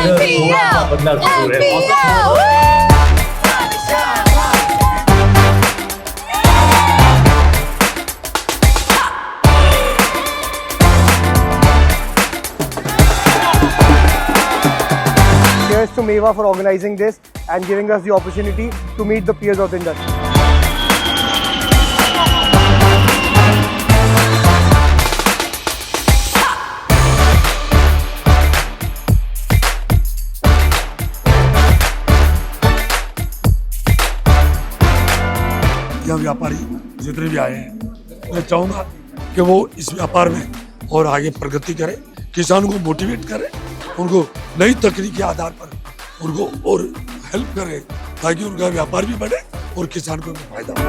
Cheers to Meva for organizing this and giving us the opportunity to meet the peers of the industry. या व्यापारी जितने भी आए हैं, मैं चाहूँगा कि वो इस व्यापार में और आगे प्रगति करें, किसानों को मोटिवेट करें, उनको नई तकनीक के आधार पर उनको और हेल्प करें ताकि उनका व्यापार भी बढ़े और किसान को भी फायदा हो।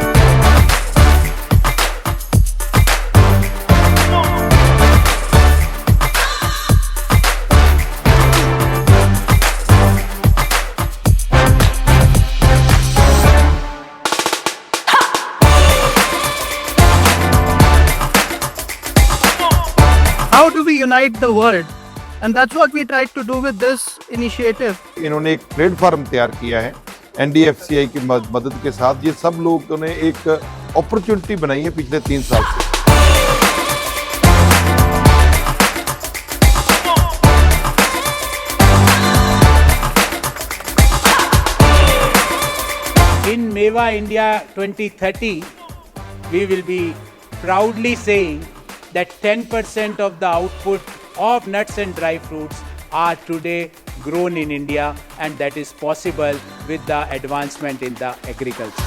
How do we unite the world? And that's what we tried to do with this initiative. इन्होंने एक प्लेटफॉर्म तैयार किया है NDFCI की मदद के साथ। ये सब लोगों ने एक अपॉर्चुनिटी बनाई है पिछले 3 साल से। In Meva India 2030, we will be proudly saying that 10% of the output of nuts and dry fruits are today grown in India, and that is possible with the advancement in the agriculture.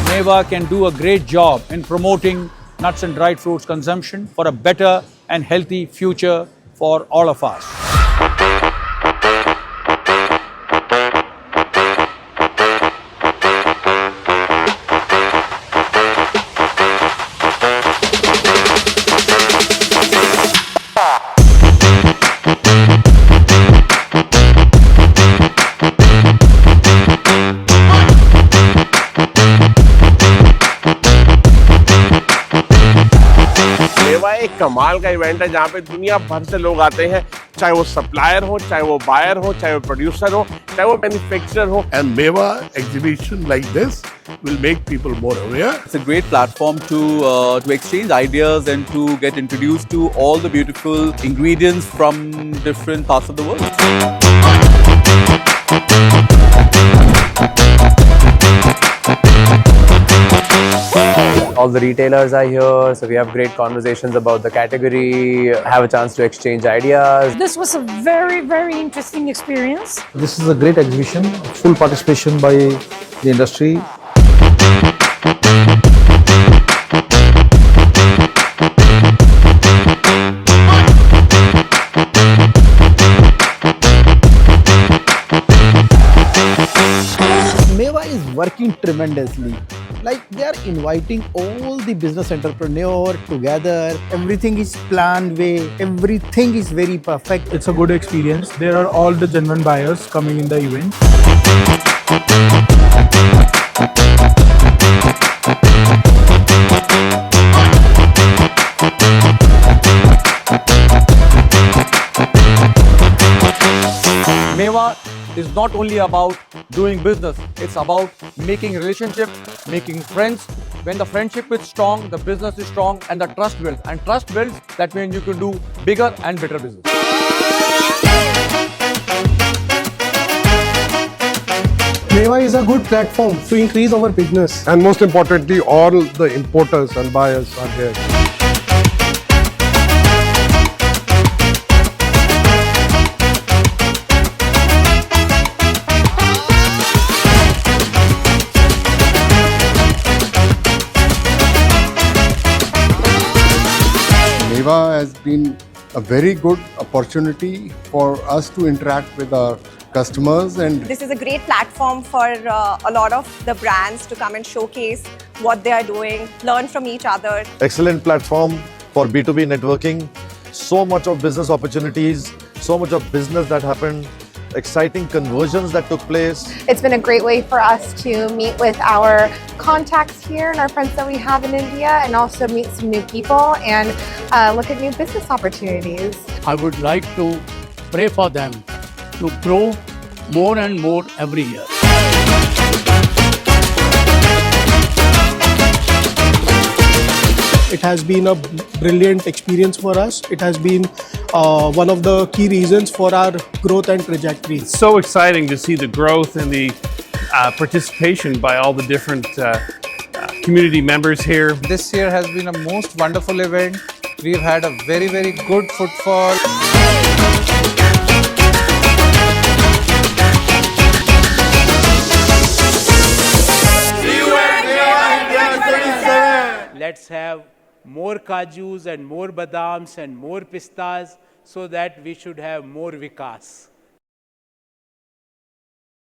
Meva can do a great job in promoting nuts and dried fruits consumption for a better and healthy future for all of us. मेवा एक कमाल का event है जहाँ पे दुनिया भर से लोग आते हैं, चाहे वो सप्लायर हो, चाहे वो बायर हो, चाहे वो प्रोड्यूसर हो, चाहे वो मैन्युफैक्चरर हो। And Meva exhibition like this will make people more aware. It's a great platform to exchange ideas and to get introduced to all the beautiful ingredients from different parts of the world. All the retailers are here, so we have great conversations about the category, have a chance to exchange ideas. This was a very, very interesting experience. This is a great exhibition, full participation by the industry. Meva is working tremendously. Like they are inviting all the business entrepreneurs together. Everything is planned way. Everything is very perfect. It's a good experience. There are all the genuine buyers coming in the event. Meva is not only about doing business, it's about making relationship, making friends. When the friendship is strong, the business is strong and the trust builds. And trust builds, that means you can do bigger and better business. Meva is a good platform to increase our business. And most importantly, all the importers and buyers are here. Meva has been a very good opportunity for us to interact with our customers, and this is a great platform for a lot of the brands to come and showcase what they are doing, learn from each other. Excellent platform for B2B networking. So much of business opportunities, so much of business that happened. exciting conversions that took place. It's been a great way for us to meet with our contacts here and our friends that we have in India, and also meet some new people and look at new business opportunities. I would like to pray for them to grow more and more every year. It has been a brilliant experience for us. It has been one of the key reasons for our growth and trajectory. It's so exciting to see the growth and the participation by all the different community members here. This year has been a most wonderful event. We've had a very, very good footfall. Let's have more kajus and more badams and more pistas, so that we should have more vikas.